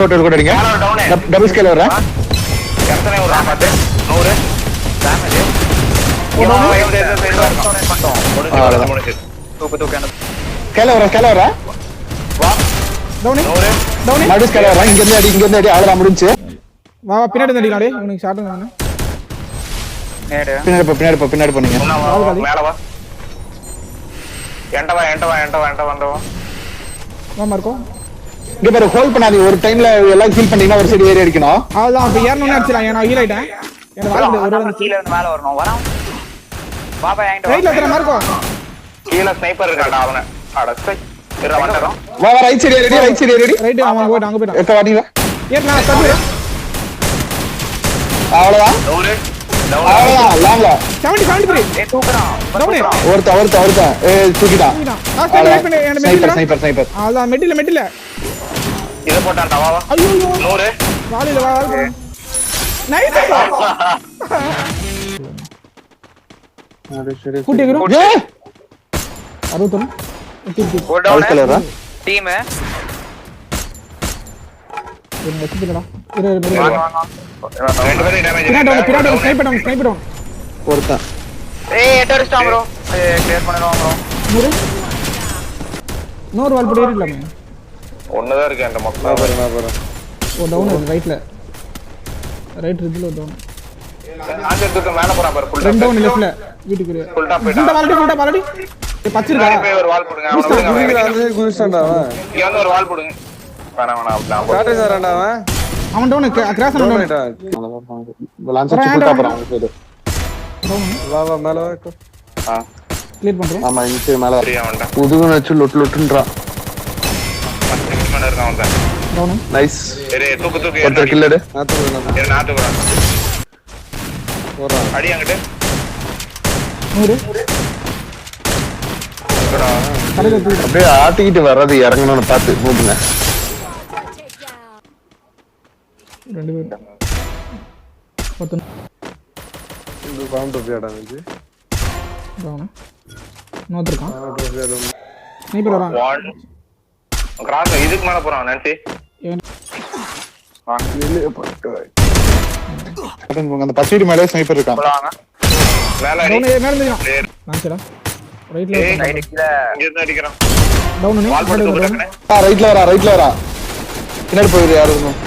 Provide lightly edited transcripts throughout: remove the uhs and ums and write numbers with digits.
Total கூட அடிங்க. Double scale வரேன். எத்தனை ஒரு 50 100 டேமேஜ். முடிஞ்சு தூக்கு ஸ்கேல் வர வா டவுன் 100 டவுன் மறுபடியும் ஸ்கேல் வரேன். இங்க இருந்து அடி அவ்வளவுதான் முடிஞ்சு. வா பின்னாடி வந்து அடிக்கலாம். டேய் உனக்கு ஷாட் நான் நேடு பின்னாடி போனீங்க. மேல வா என்ட வா வா மார்க்கோ. இங்க பாரு ஹோல்ட் பண்ணாதீங்க. ஒரு டைம்ல எல்லாம் ஹீல் பண்ணீங்கன்னா ஒரு சைடு ஏறி அடிக்கணும். அவ்வளவுதான். அப்ப ஏறணும்னு அடிச்சலாம். நான் ஹீல் ஆயிட்டேன். எனக்கு வாங்க ஒரு ஒரு கீழ இருந்து மேல வரணும். வரான் பாபா என்கிட்ட ரைட்ல தர மார்க்கோ. கீழ ஸ்னைப்பர் இருக்காடா அவன. அடச்சை இர வந்தறோம். வா ரைட் சைடு ரெடி. ரைட் அவன் அங்க போய்ட்டான். எக்க வாடிங்க. ஏறனா தப்பு. அவ்வளவுதான். 100 அவ்வளவுதான். லாங்ல 73. ஏ தூக்குறான். ஒருத்த தூக்கிட்டான். ஸ்னைப்பர். அவ்வளவுதான். மெட்டில இத போட்டான்டா வா ஐயோ 100 வாலில வா நைஸ் கூட்டி கரோ 61 கோ டவுன் டீம் வெச்சிடடா ரெண்டு பேரும் டேமேஜ் பிராடோ ஸ்னைப்பர் டவுன் ஒருத்த ஏய் டெரரிஸ்ட் ப்ரோ கிளியர் பண்ணிரோம் ப்ரோ நோர் வால் போடு ஏறிடலாமே. ஒண்ணுதான் இருக்கு அந்த மக்களா பாரு ஓ டவுன் ரைட்ல ரைட் ரிட்ல டவுன் ஆஞ்சத்துக்கு மேல போறான் பாரு ஃபுல் ரெண்டு டவுன் லெஃப்ட்ல வீட்டுக்கு full top full top already பச்சிருக்கா. ஒரு வால் போடுங்க அவன குதிச்சான்டா அவன். இங்க வந்து ஒரு வால் போடுங்க வேணாம் அப்படியே ஸ்டார்டேஜ் ஆறான்டா அவன். அவன் டவுன் கிராஸ் டவுன் டவுன் ஆயிட்டா. லான்ச் ஃபுல் டாப் போறான் சைடு. வா மேல வா. கிளியர் பண்றோம். ஆமா இங்க மேல சரியா வந்தா புதுகுன வச்சு லொட்டுன்றான். 10 நிமிஷம் இருக்கான் அவன் டவுன் நைஸ். சரி தூக்கு ஒருத்த கில்லடு. நாத்துக்குறான் போறான். அடி அங்கிட்டு 100 கடையில தூக்கு. அப்படியே ஆட்டிக்கிட்டு வர்றது இறங்கணும்னு பார்த்து மூடுங்க. ரெண்டு பேர் 10 இது பாம் டோபியாடா இது. டவுன் நோத்திருக்கான். பாம் டோபியாடா. ஸ்னைப்பர் வரான். 1 கிராஸ் இதுக்கு மேல போறான் நன்சி அந்த பச்சைடி மேலே ஸ்னைப்பர் இருக்கான். போலாங்க மேல அடி டவுன் மேல இருக்கான். நான்ச்சடா ரைட்ல ரைட் கீழ இங்க இருந்து அடிக்கறான் டவுன் வால் போட்டு தூக்குறேன் ரைட்ல வரா. பின்னாடி போயிரு யாரு இருக்கணும்.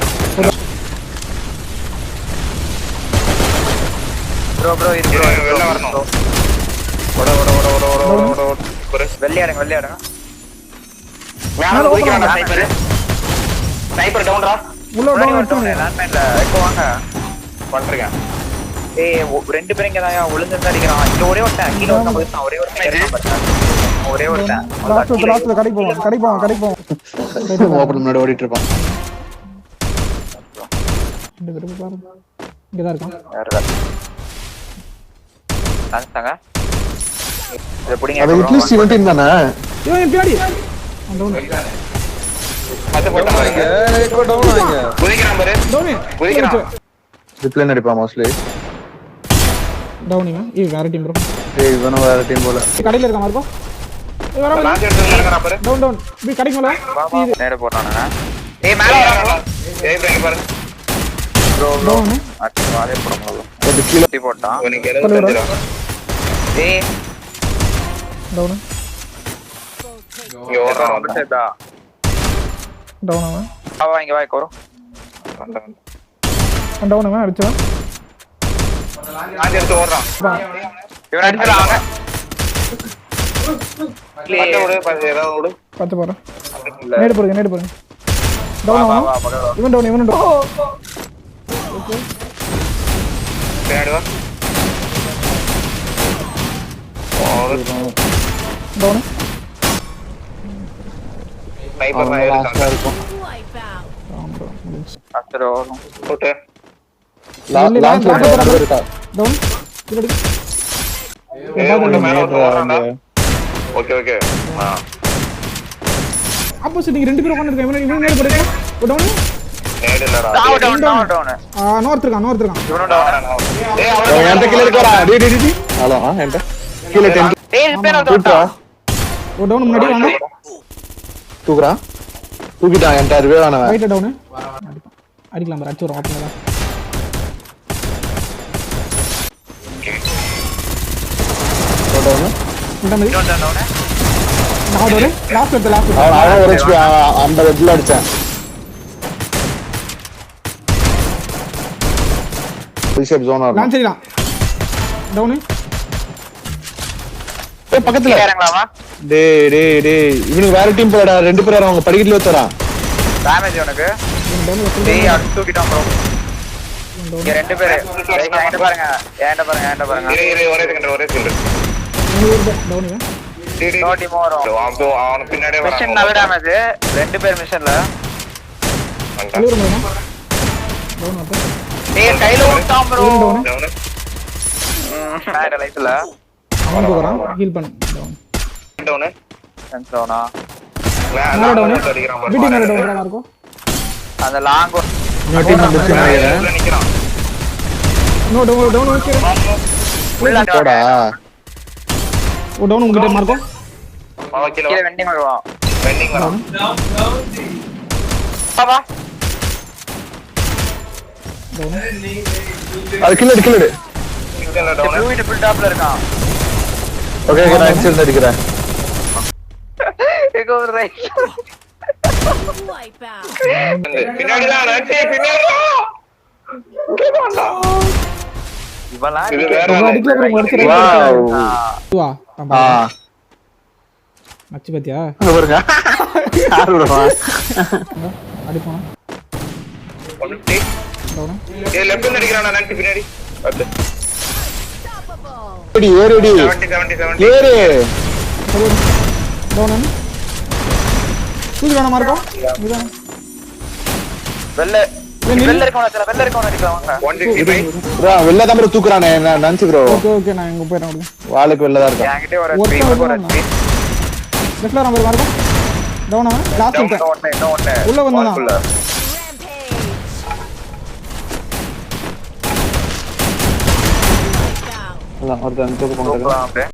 ப்ரோ இது வெளில வரணும் ஓட வெள்ளையாடுங்க மேல போய்க்கறான்டா ஸ்னைப்பர் டவுன்டா உள்ள டவுன் எடுத்துங்க. லேண்ட்மைன்ல இப்போ வாங்க பண்றேன். ஏய் ரெண்டு பேரும் இங்க தான் விழுந்து அடிக்கறான். இங்க ஒரே ஒருத்தன் கீழ வந்து போயிட்டான். ஒரே ஒருத்தன் லாஸ்ட்ல கடைக்கு போவோம். ஓபன் முன்னாடி ஓடிட்டு இருப்பான். ரெண்டு பேரும் பாருங்க இங்க தான் இருக்கான். தாங்க இத புடிங்க. அது அட்லீஸ்ட் 17 தானே. இவன் பின்னாடி டவுன் அது போட்டாங்க இப்போ டவுன் ஆயிங்க. குதிக்கறான் பாரு குதிக்கறான். ரிப்ளை அடிப்பா மோஸ்ட்லி. டவுன் இவன் வேற டீம் ப்ரோ. ஏய் இவனும் வேற டீம் போல. கடையில இருக்கான் மார்க்கோ. ஏய் வர லான்ச் எடுத்து இறங்கறான் பாரு டவுன் இப்படி கடைக்கு மேல நேரா போறானே. ஏய் மேல வரான். ஏய் பிரேக் பாரு ப்ரோ டவுன் அதே போறோம். அது கீழ கட்டி போட்டான். உனக்கு 75. ஏய் டவுன் இங்க ஓடுறான் வந்துடா. டவுன் அவன் வா இங்க வா கோரோ. டவுன் அடிச்சவன் லான்ச் எடுத்து ஓடுறான். இவன் அடிச்சறாங்க. பச்சை ஓடு ஏதோ ஓடு. பச்சை போறேன். நேடு போறீங்க. டவுன் வா அவன். இவன் டவுன் ஓகே பின்னாடி வா. டவுன் ஸ்னைப்பர் தான் லாஸ்டா இருக்கான். இருக்கும். அச்சரோ போட்டு லாஸ்ட்ல இருக்கா. டவுன் பின்னாடி ஏய் உள்ள மேல ஓடுறான்டா. ஓகே ஆப்போசிட் நீங்க ரெண்டு பேரும் உட்கார்ந்திருக்கீங்க. இவன் நேடு போறீங்க. டவுன் நேடு இல்லடா. டவுன் நோர்த் இருக்கான். இவனோ டவுன். ஏய் அவன் என்கிட்ட கீழ இருக்கறா. டி ஹலோ என்கிட்ட கீழ 10 ஏய் பேர் தூக்குறா. டவுன் முன்னாடி வாங்க. தூக்குறா. தூக்கிட்டான் என்டையர் வேணவன். ரைட்ல டவுன் அடிக்கலாம் பாரு அடிச்சு வரும் ஆப்ல டவுன். இந்த மாதிரி இன்னொரு down அவனே. நான் டவுன் லாஸ்ட் அவன் ஒரு HP 50 ஹெட்ல அடிச்சான். ரிசர்வ் ஜோன் ஆடுறான். லான்ச் அடிக்கலாம் டவுன் பக்கத்துல கீழே இறங்கலாமா? டேய் இவனுக்கு வேற டீம் போடா. 2 பேர் அவங்க படிக்கட்டுல வச்சறான். டேமேஜ் உனக்கு. டேய் அடுத்து தூக்கிட்டான் ப்ரோ. இங்க 2 பேர். என்கிட்ட பாருங்க. என்கிட்ட பாருங்க. ஒரே செகண்ட் டவுன் நோ டீம் வரும். அவனுக்கு பின்னாடியே மிஷன் நல்ல டேமேஜ். 2 பேர் மிஷன்ல. அழுகுற முடியுமா டவுன் அப்ப டேய் கையில விட்டான் ப்ரோ. டவுன் மேட லைட்ல. அவன் போறான் ஹீல் பண்ணு டவுன் சென்சோனா. மேல டவுன் பிடி மேல டவுன் இருக்கும் அந்த லாங் இன்னொரு டீம் வந்துச்சு நினைக்கிறேன். நிக்கிறான். நோ டவுன் ஓகே போடா. ஓ டவுன் உங்ககிட்ட மார்க்கும் கீழ வெண்டிங் வருவான். பெண்டிங் வரான். பாப்பா டவுன் அது கில்லடு. கிச்சன்ல டவுன். ப்ளூ இட் ஃபுல் டாப்ல இருக்கான். ஓகே நான் இன்சல்ட் அடிக்கிறேன். எங்க ஒரு ரைட். பின்னாடி தான் நட்டி பின்னாடி. இவலாம் இது வேற ரொம்ப அடிக்கல ப்ரோ முடிச்சிரேன் வாவ். வா ஆ மச்சி பாத்தியா அங்க பாருங்க. யார் விடுவா? அடிப்போம் ஒன்னு டீ. டவுன் ஏ லெஃப்ட்ல அடிக்கறானா நட்டி பின்னாடி. வந்து ஏறுடி 70 ஏறு. டவுன் தூக்கி வேணா மார்க்கும் இதான் வெள்ள இருக்கவன அடிக்கலாம் வாங்க. 165. ப்ரோ வெளில தான் ப்ரோ தூக்குறானே. நான் நினைச்சு ப்ரோ ஓகே நான் இங்க போறேன் அப்படியே வாளுக்கு வெளில தான் இருக்கான். என்கிட்ட ஒரு ஒருத்தன் ஸ்பீட் ஒரு வருவான். லெஃப்ட்ல நம்பர் மார்க்கும் டவுன் லாஸ்ட் விட்டேன் ஒண்ணு உள்ள வந்தான் உள்ள ஒருத்தன் தூக்கு போங்க. அப்படியே